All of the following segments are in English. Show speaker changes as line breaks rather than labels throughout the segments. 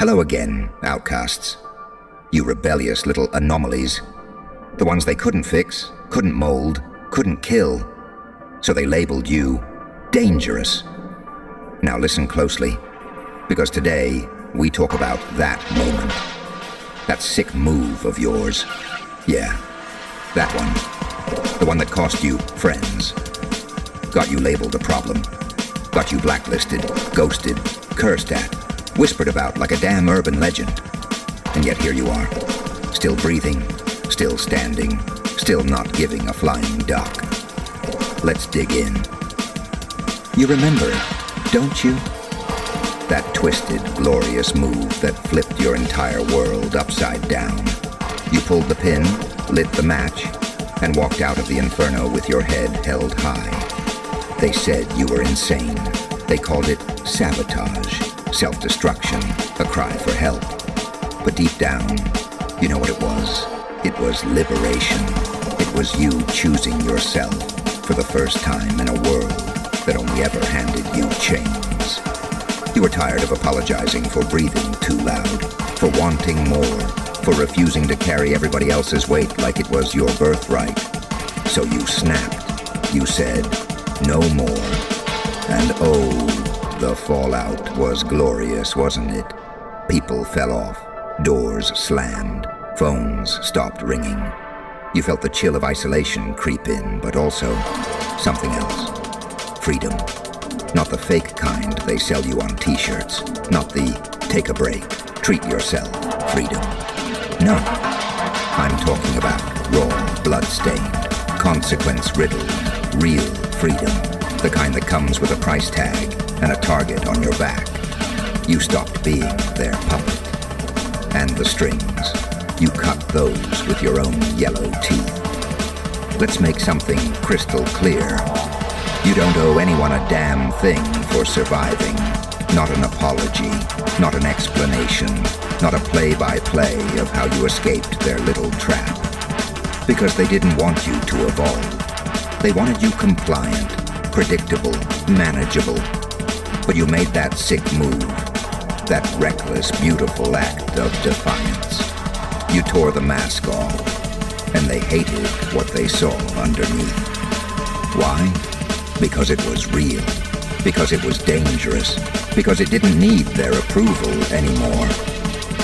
Hello again, outcasts. You rebellious little anomalies. The ones they couldn't fix, couldn't mold, couldn't kill. So they labeled you dangerous. Now listen closely, because today we talk about that moment. That sick move of yours. Yeah, that one. The one that cost you friends. Got you labeled a problem. Got you blacklisted, ghosted, cursed at, whispered about like a damn urban legend. And yet here you are, still breathing, still standing, still not giving a flying duck. Let's dig in. You remember it, don't you? That twisted, glorious move that flipped your entire world upside down. You pulled the pin, lit the match, and walked out of the inferno with your head held high. They said you were insane. They called it sabotage, self-destruction, a cry for help. But deep down, you know what it was? It was liberation. It was you choosing yourself for the first time in a world that only ever handed you chains. You were tired of apologizing for breathing too loud, for wanting more, for refusing to carry everybody else's weight like it was your birthright. So you snapped. You said, no more. And oh, the fallout was glorious, wasn't it? People fell off. Doors slammed. Phones stopped ringing. You felt the chill of isolation creep in, but also something else. Freedom. Not the fake kind they sell you on t-shirts. Not the take a break, treat yourself freedom. No. I'm talking about raw, blood-stained, consequence-riddled, real freedom. The kind that comes with a price tag and a target on your back. You stopped being their puppet. And the strings, you cut those with your own yellow teeth. Let's make something crystal clear. You don't owe anyone a damn thing for surviving. Not an apology, not an explanation, not a play-by-play of how you escaped their little trap. Because they didn't want you to evolve. They wanted you compliant, predictable, manageable. But you made that sick move, that reckless, beautiful act of defiance. You tore the mask off, and they hated what they saw underneath. Why? Because it was real, because it was dangerous, because it didn't need their approval anymore.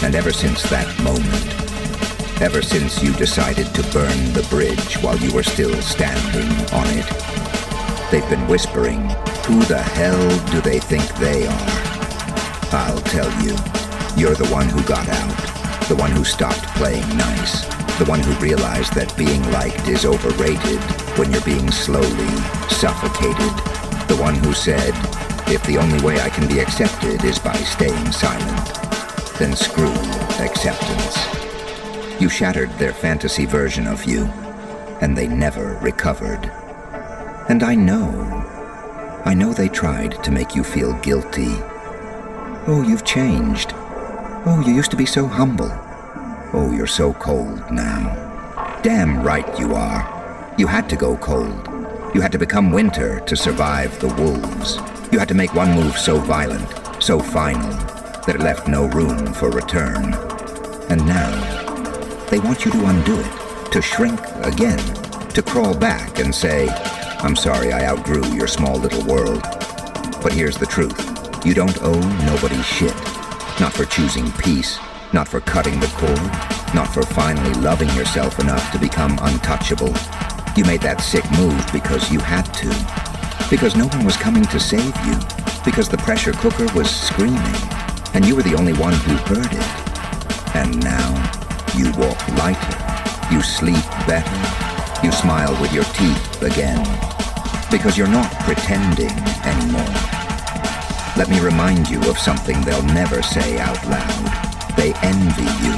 And ever since that moment, ever since you decided to burn the bridge while you were still standing on it, they've been whispering, who the hell do they think they are? I'll tell you, you're the one who got out, the one who stopped playing nice, the one who realized that being liked is overrated when you're being slowly suffocated, the one who said, if the only way I can be accepted is by staying silent, then screw acceptance. You shattered their fantasy version of you, and they never recovered. And I know they tried to make you feel guilty. Oh, you've changed. Oh, you used to be so humble. Oh, you're so cold now. Damn right you are. You had to go cold. You had to become winter to survive the wolves. You had to make one move so violent, so final, that it left no room for return. And now, they want you to undo it, to shrink again, to crawl back and say, I'm sorry I outgrew your small little world. But here's the truth. You don't owe nobody shit. Not for choosing peace, not for cutting the cord, not for finally loving yourself enough to become untouchable. You made that sick move because you had to. Because no one was coming to save you. Because the pressure cooker was screaming, and you were the only one who heard it. And now, you walk lighter. You sleep better. You smile with your teeth again. Because you're not pretending anymore. Let me remind you of something they'll never say out loud. They envy you.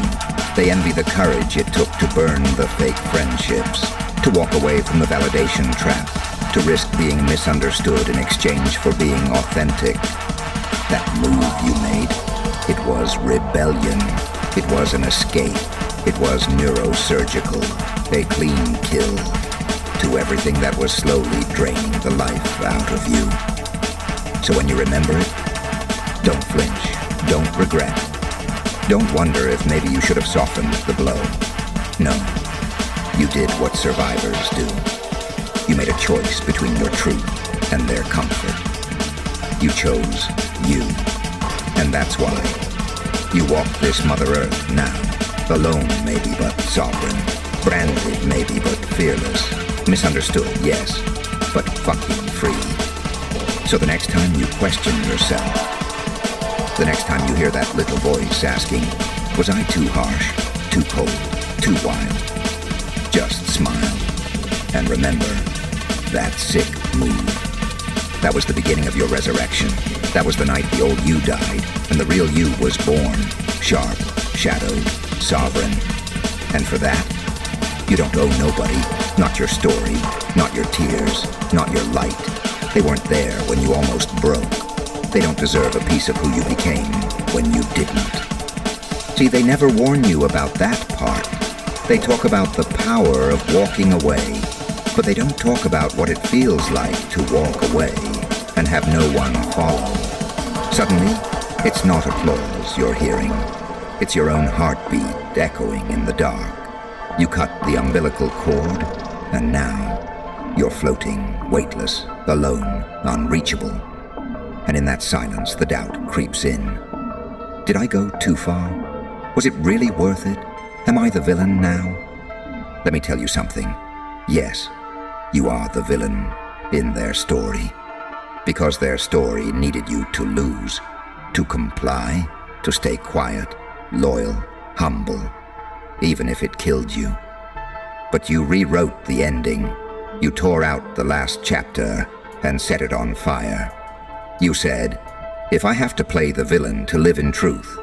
They envy the courage it took to burn the fake friendships, to walk away from the validation trap, to risk being misunderstood in exchange for being authentic. That move you made, it was rebellion. It was an escape. It was neurosurgical, a clean kill to everything that was slowly draining the life out of you. So when you remember it, don't flinch, don't regret. Don't wonder if maybe you should have softened the blow. No, you did what survivors do. You made a choice between your truth and their comfort. You chose you, and that's why you walk this Mother Earth now, alone maybe but sovereign, branded maybe but fearless, misunderstood, yes, but fucking free. So the next time you question yourself, the next time you hear that little voice asking, was I too harsh, too cold, too wild? Just smile and remember that sick move. That was the beginning of your resurrection. That was the night the old you died and the real you was born, sharp, shadowed, sovereign. And for that, you don't owe nobody, not your story, not your tears, not your light. They weren't there when you almost broke. They don't deserve a piece of who you became when you didn't. See, they never warn you about that part. They talk about the power of walking away, but they don't talk about what it feels like to walk away and have no one follow. Suddenly, it's not applause you're hearing. It's your own heartbeat echoing in the dark. You cut the umbilical cord, and now you're floating, weightless, alone, unreachable. And in that silence, the doubt creeps in. Did I go too far? Was it really worth it? Am I the villain now? Let me tell you something. Yes, you are the villain in their story. Because their story needed you to lose, to comply, to stay quiet, loyal, humble, even if it killed you. But you rewrote the ending. You tore out the last chapter and set it on fire. You said, if I have to play the villain to live in truth,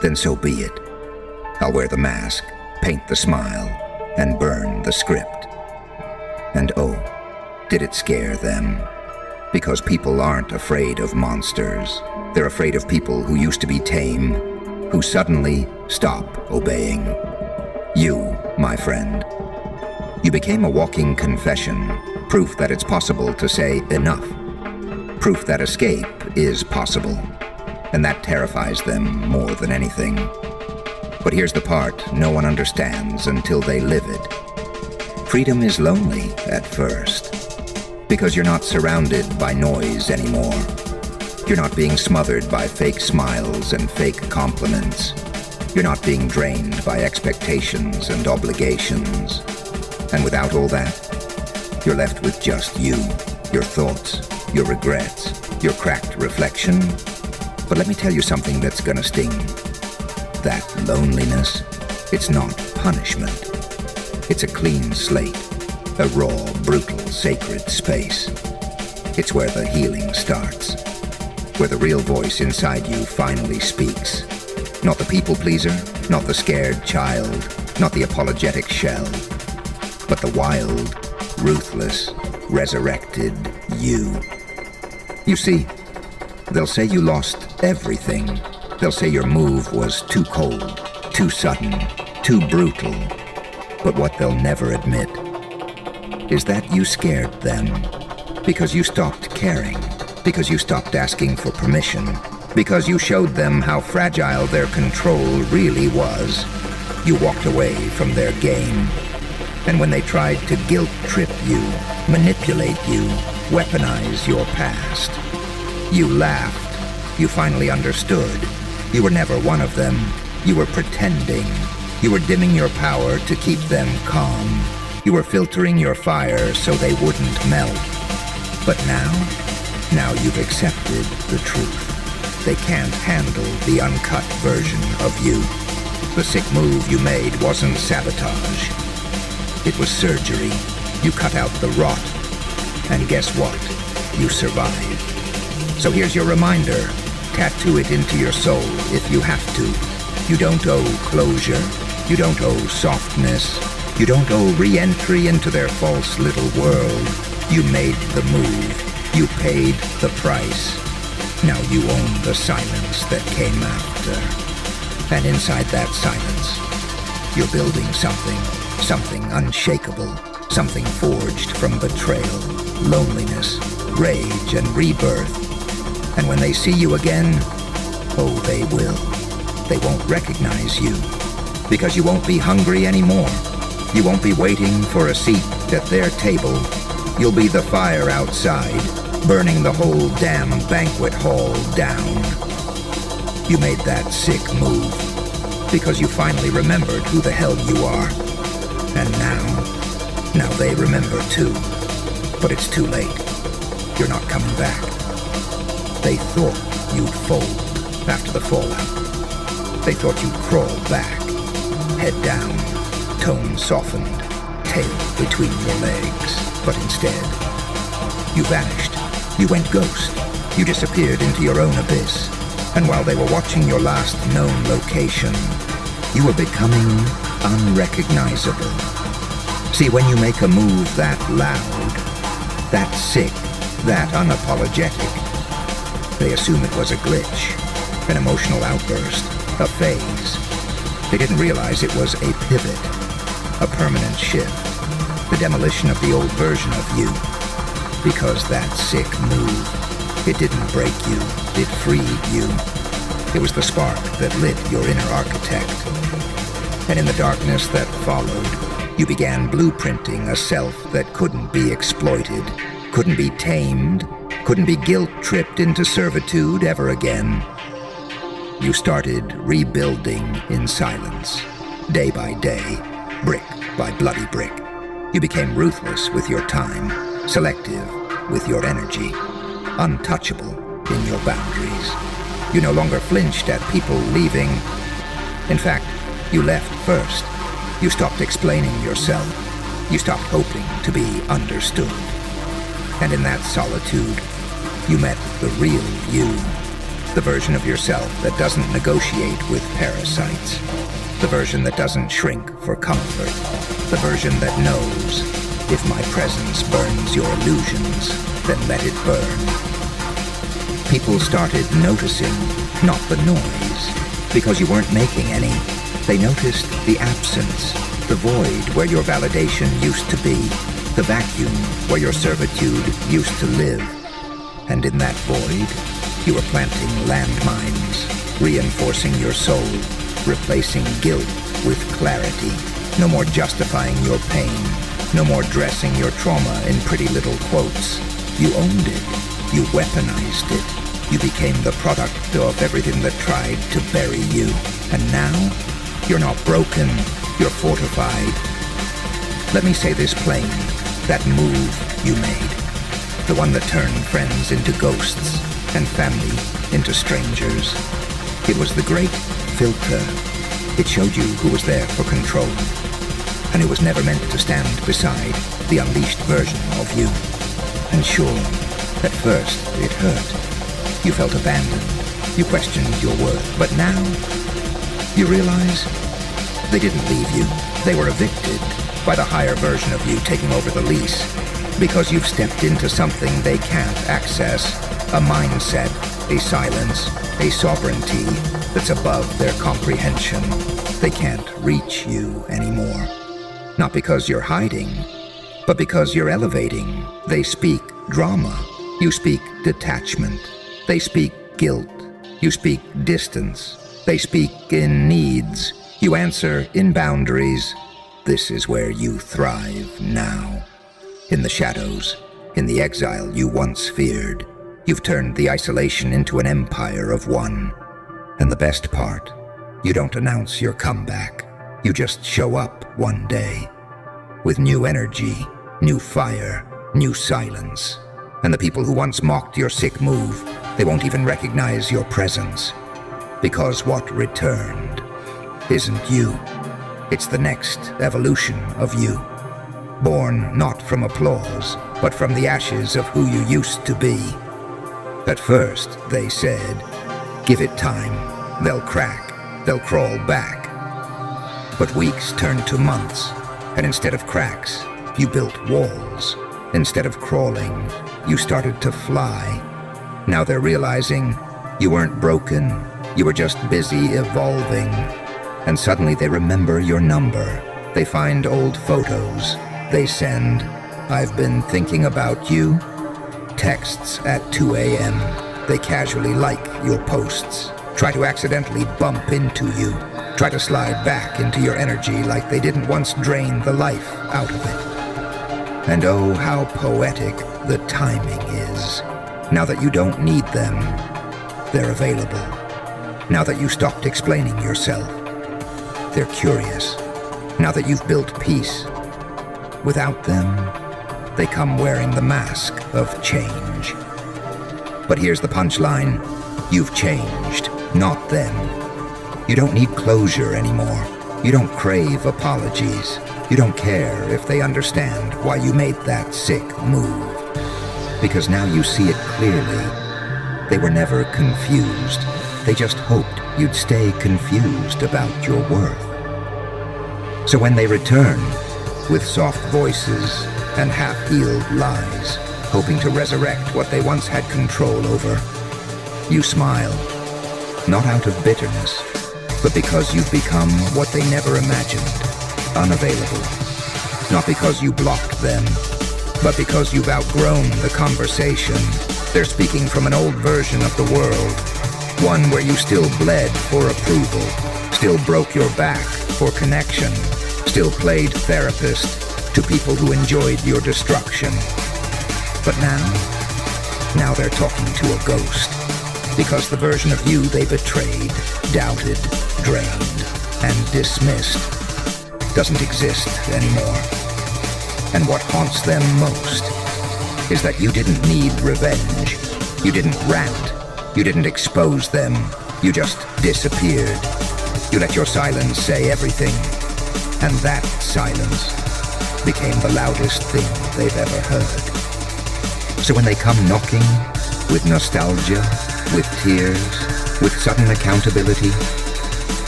then so be it. I'll wear the mask, paint the smile, and burn the script. And oh, did it scare them? Because people aren't afraid of monsters. They're afraid of people who used to be tame, who suddenly stop obeying. You, my friend. You became a walking confession, proof that it's possible to say enough. Proof that escape is possible. And that terrifies them more than anything. But here's the part no one understands until they live it. Freedom is lonely at first. Because you're not surrounded by noise anymore. You're not being smothered by fake smiles and fake compliments. You're not being drained by expectations and obligations. And without all that, you're left with just you, your thoughts, your regrets, your cracked reflection. But let me tell you something that's gonna sting. That loneliness, it's not punishment. It's a clean slate. A raw, brutal, sacred space. It's where the healing starts. Where the real voice inside you finally speaks. Not the people-pleaser, not the scared child, not the apologetic shell, but the wild, ruthless, resurrected you. You see, they'll say you lost everything. They'll say your move was too cold, too sudden, too brutal. But what they'll never admit is that you scared them, because you stopped caring, because you stopped asking for permission, because you showed them how fragile their control really was. You walked away from their game. And when they tried to guilt-trip you, manipulate you, weaponize your past, you laughed. You finally understood. You were never one of them. You were pretending. You were dimming your power to keep them calm. You were filtering your fire so they wouldn't melt. But now you've accepted the truth. They can't handle the uncut version of you. The sick move you made wasn't sabotage. It was surgery. You cut out the rot. And guess what? You survived. So here's your reminder. Tattoo it into your soul if you have to. You don't owe closure. You don't owe softness. You don't owe re-entry into their false little world. You made the move. You paid the price. Now you own the silence that came after. And inside that silence, you're building something unshakable, something forged from betrayal, loneliness, rage, and rebirth. And when they see you again, oh, they will. they won't recognize you. Because you won't be hungry anymore. You won't be waiting for a seat at their table. You'll be the fire outside, burning the whole damn banquet hall down. You made that sick move because you finally remembered who the hell you are. And now they remember too. But it's too late. You're not coming back. They thought you'd fold after the fallout. They thought you'd crawl back, head down, tone softened, tail between your legs. But instead, you vanished. You went ghost. You disappeared into your own abyss. And while they were watching your last known location, you were becoming unrecognizable. See, when you make a move that loud, that sick, that unapologetic, they assume it was a glitch, an emotional outburst, a phase. They didn't realize it was a pivot, a permanent shift, the demolition of the old version of you. Because that sick move, it didn't break you, it freed you. It was the spark that lit your inner architect. And in the darkness that followed, you began blueprinting a self that couldn't be exploited, couldn't be tamed, couldn't be guilt-tripped into servitude ever again. You started rebuilding in silence, day by day, brick by bloody brick. You became ruthless with your time, selective with your energy, untouchable in your boundaries. You no longer flinched at people leaving. In fact, you left first. You stopped explaining yourself. You stopped hoping to be understood. And in that solitude, you met the real you, the version of yourself that doesn't negotiate with parasites, the version that doesn't shrink for comfort, the version that knows, if my presence burns your illusions, then let it burn. People started noticing, not the noise, because you weren't making any. They noticed the absence, the void where your validation used to be, the vacuum where your servitude used to live. And in that void, you were planting landmines, reinforcing your soul, replacing guilt with clarity. No more justifying your pain, no more dressing your trauma in pretty little quotes. You owned it, you weaponized it, you became the product of everything that tried to bury you. And now, you're not broken, you're fortified. Let me say this plain, that move you made, the one that turned friends into ghosts and family into strangers. It was the great filter. It showed you who was there for control. And it was never meant to stand beside the unleashed version of you. And sure, at first it hurt. You felt abandoned. You questioned your worth. But now, you realize they didn't leave you. They were evicted by the higher version of you taking over the lease. Because you've stepped into something they can't access. A mindset, a silence, a sovereignty that's above their comprehension. They can't reach you anymore. Not because you're hiding, but because you're elevating. They speak drama. You speak detachment. They speak guilt. You speak distance. They speak in needs. You answer in boundaries. This is where you thrive now. In the shadows, in the exile you once feared. You've turned the isolation into an empire of one. And the best part, you don't announce your comeback. You just show up one day. With new energy, new fire, new silence. And the people who once mocked your sick move, they won't even recognize your presence. Because what returned isn't you. It's the next evolution of you. Born not from applause, but from the ashes of who you used to be. At first, they said, give it time, they'll crack, they'll crawl back. But weeks turned to months, and instead of cracks, you built walls. Instead of crawling, you started to fly. Now they're realizing you weren't broken, you were just busy evolving. And suddenly they remember your number. They find old photos. They send, I've been thinking about you, texts at 2 a.m. They casually like your posts. try to accidentally bump into you, try to slide back into your energy like they didn't once drain the life out of it. And oh, how poetic the timing is. Now that you don't need them, they're available. Now that you stopped explaining yourself, they're curious. Now that you've built peace, without them, they come wearing the mask of change. But here's the punchline. You've changed, not them. You don't need closure anymore. You don't crave apologies. You don't care if they understand why you made that sick move. Because now you see it clearly. They were never confused. They just hoped you'd stay confused about your worth. So when they return, with soft voices and half-healed lies, hoping to resurrect what they once had control over, you smile, not out of bitterness, but because you've become what they never imagined, unavailable. Not because you blocked them, but because you've outgrown the conversation. They're speaking from an old version of the world, one where you still bled for approval, still broke your back for connection, still played therapist to people who enjoyed your destruction. But now they're talking to a ghost, because the version of you they betrayed, doubted, drained, and dismissed doesn't exist anymore. And what haunts them most is that you didn't need revenge. You didn't rant. You didn't expose them. You just disappeared. You let your silence say everything. And that silence became the loudest thing they've ever heard. So when they come knocking, with nostalgia, with tears, with sudden accountability,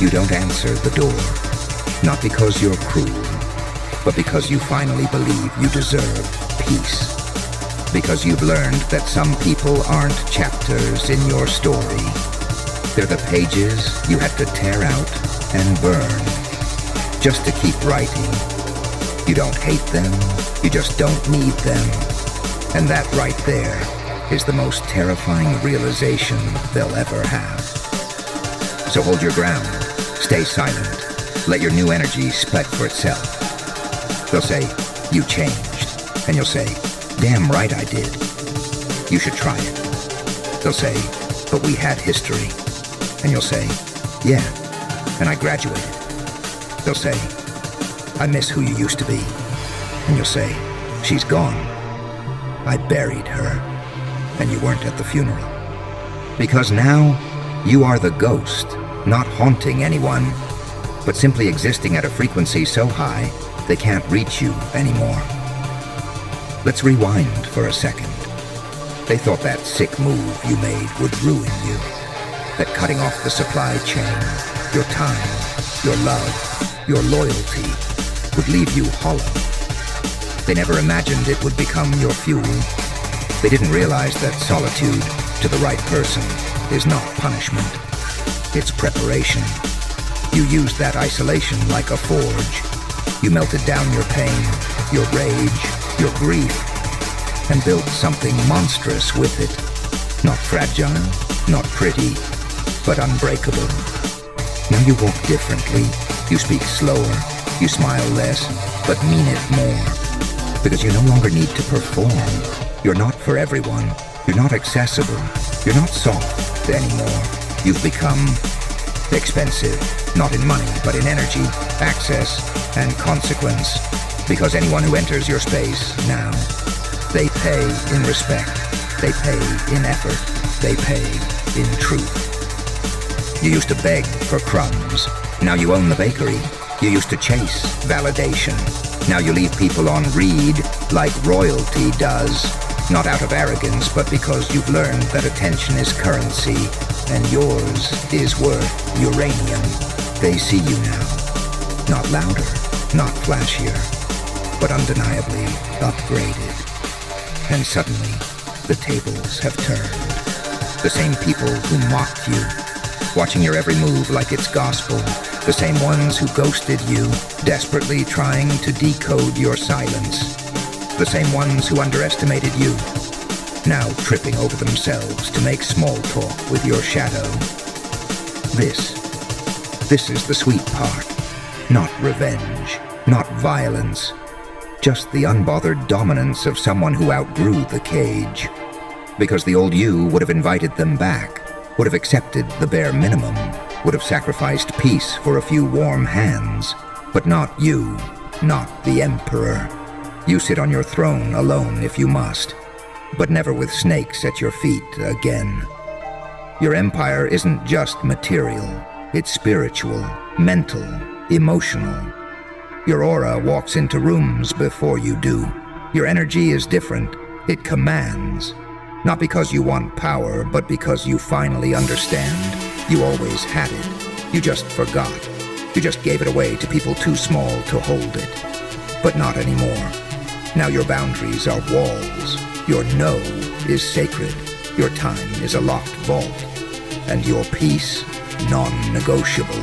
you don't answer the door. Not because you're cruel, but because you finally believe you deserve peace. Because you've learned that some people aren't chapters in your story. They're the pages you had to tear out and burn, just to keep writing. You don't hate them, you just don't need them. And that right there is the most terrifying realization they'll ever have. So hold your ground, stay silent, let your new energy speak for itself. They'll say, you changed. And you'll say, damn right I did. You should try it. They'll say, but we had history. And you'll say, yeah, and I graduated. They'll say, I miss who you used to be. And you'll say, she's gone. I buried her, and you weren't at the funeral. Because now, you are the ghost, not haunting anyone, but simply existing at a frequency so high, they can't reach you anymore. Let's rewind for a second. They thought that sick move you made would ruin you. That cutting off the supply chain, your time, your love, your loyalty, would leave you hollow. They never imagined it would become your fuel. They didn't realize that solitude to the right person is not punishment. It's preparation. You used that isolation like a forge. You melted down your pain, your rage, your grief, and built something monstrous with it. Not fragile, not pretty, but unbreakable. Now you walk differently, you speak slower, you smile less, but mean it more. Because you no longer need to perform. You're not for everyone. You're not accessible. You're not soft anymore. You've become expensive, not in money, but in energy, access, and consequence. Because anyone who enters your space now, they pay in respect, they pay in effort, they pay in truth. You used to beg for crumbs. Now you own the bakery. You used to chase validation. Now you leave people on read like royalty does. Not out of arrogance, but because you've learned that attention is currency and yours is worth uranium. They see you now. Not louder, not flashier, but undeniably upgraded. And suddenly, the tables have turned. The same people who mocked you, watching your every move like it's gospel. The same ones who ghosted you, desperately trying to decode your silence. The same ones who underestimated you, now tripping over themselves to make small talk with your shadow. This is the sweet part. Not revenge, not violence. Just the unbothered dominance of someone who outgrew the cage. Because the old you would have invited them back, would have accepted the bare minimum, would have sacrificed peace for a few warm hands. But not you, not the Emperor. You sit on your throne alone if you must, but never with snakes at your feet again. Your empire isn't just material, it's spiritual, mental, emotional. Your aura walks into rooms before you do. Your energy is different, it commands. Not because you want power, but because you finally understand. You always had it, you just forgot. You just gave it away to people too small to hold it. But not anymore. Now your boundaries are walls. Your no is sacred. Your time is a locked vault. And your peace, non-negotiable.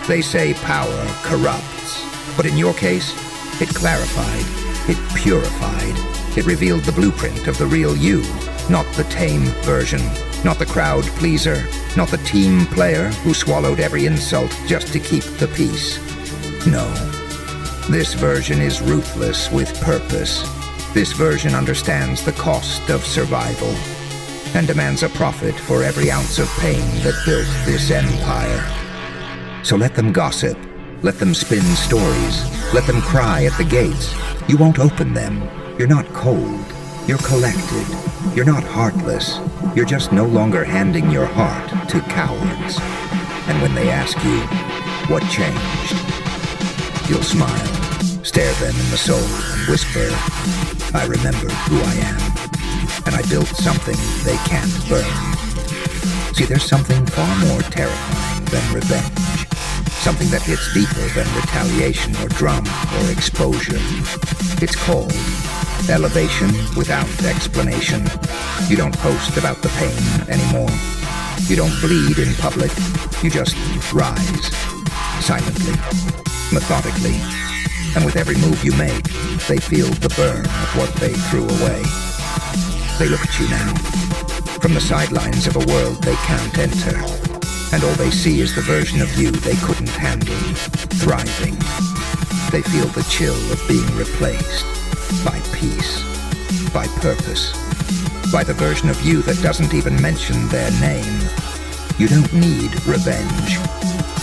They say power corrupts. But in your case, it clarified. It purified. It revealed the blueprint of the real you. Not the tame version. Not the crowd pleaser. Not the team player who swallowed every insult just to keep the peace. No. This version is ruthless with purpose. This version understands the cost of survival and demands a profit for every ounce of pain that built this empire. So let them gossip. Let them spin stories. Let them cry at the gates. You won't open them. You're not cold. You're collected. You're not heartless. You're just no longer handing your heart to cowards. And when they ask you, what changed? You'll smile, stare them in the soul, and whisper, I remembered who I am, and I built something they can't burn. See, there's something far more terrifying than revenge. Something that hits deeper than retaliation or drama or exposure. It's called elevation without explanation. You don't post about the pain anymore. You don't bleed in public. You just rise, silently, methodically. And with every move you make, they feel the burn of what they threw away. They look at you now, from the sidelines of a world they can't enter. And all they see is the version of you they couldn't handle, thriving. They feel the chill of being replaced by peace, by purpose, by the version of you that doesn't even mention their name. You don't need revenge,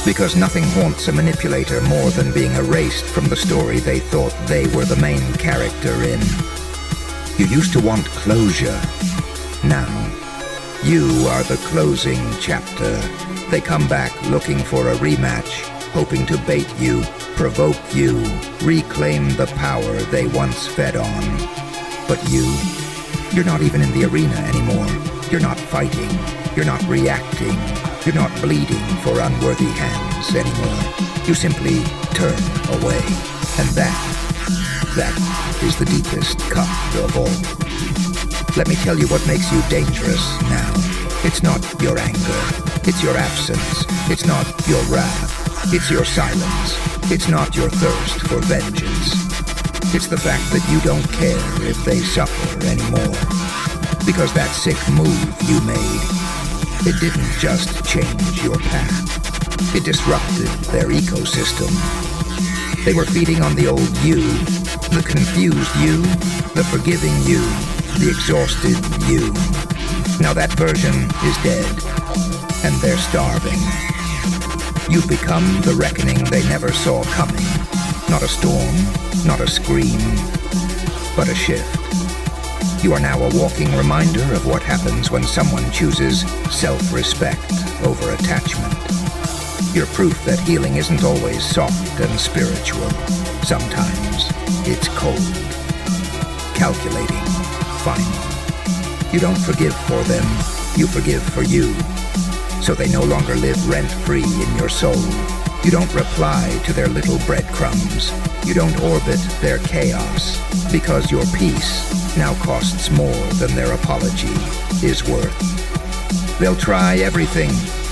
because nothing haunts a manipulator more than being erased from the story they thought they were the main character in. You used to want closure. Now, you are the closing chapter. They come back looking for a rematch, hoping to bait you, provoke you, reclaim the power they once fed on. But you're not even in the arena anymore. You're not fighting. You're not reacting. You're not bleeding for unworthy hands anymore. You simply turn away. And that is the deepest cut of all. Let me tell you what makes you dangerous now. It's not your anger. It's your absence. It's not your wrath. It's your silence. It's not your thirst for vengeance. It's the fact that you don't care if they suffer anymore. Because that sick move you made, it didn't just change your path. It disrupted their ecosystem. They were feeding on the old you, the confused you, the forgiving you, the exhausted you. Now that version is dead, and they're starving. You've become the reckoning they never saw coming. Not a storm, not a scream, but a shift. You are now a walking reminder of what happens when someone chooses self-respect over attachment. You're proof that healing isn't always soft and spiritual. Sometimes it's cold, calculating, final. You don't forgive for them, you forgive for you. So they no longer live rent-free in your soul. You don't reply to their little breadcrumbs. You don't orbit their chaos, because your peace now costs more than their apology is worth. They'll try everything,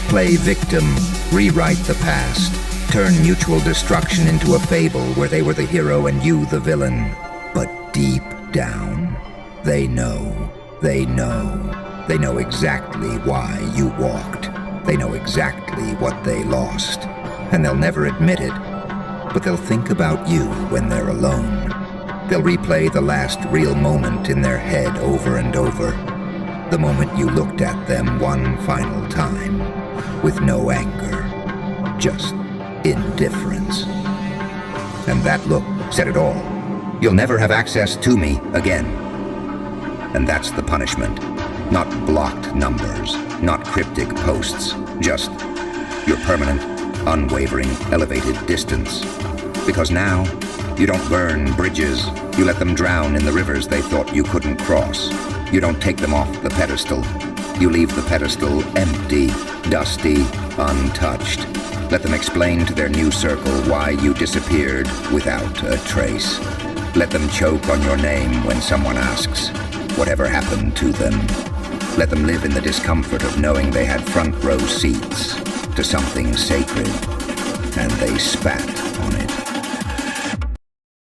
play victim, rewrite the past, turn mutual destruction into a fable where they were the hero and you the villain. But deep down, they know exactly why you walked. They know exactly what they lost, and they'll never admit it, but they'll think about you when they're alone. They'll replay the last real moment in their head over and over, the moment you looked at them one final time, with no anger, just indifference. And that look said it all. You'll never have access to me again. And that's the punishment. Not blocked numbers, not cryptic posts, just your permanent, unwavering, elevated distance. Because now, you don't burn bridges, you let them drown in the rivers they thought you couldn't cross. You don't take them off the pedestal. You leave the pedestal empty, dusty, untouched. Let them explain to their new circle why you disappeared without a trace. Let them choke on your name when someone asks whatever happened to them. Let them live in the discomfort of knowing they had front row seats to something sacred, and they spat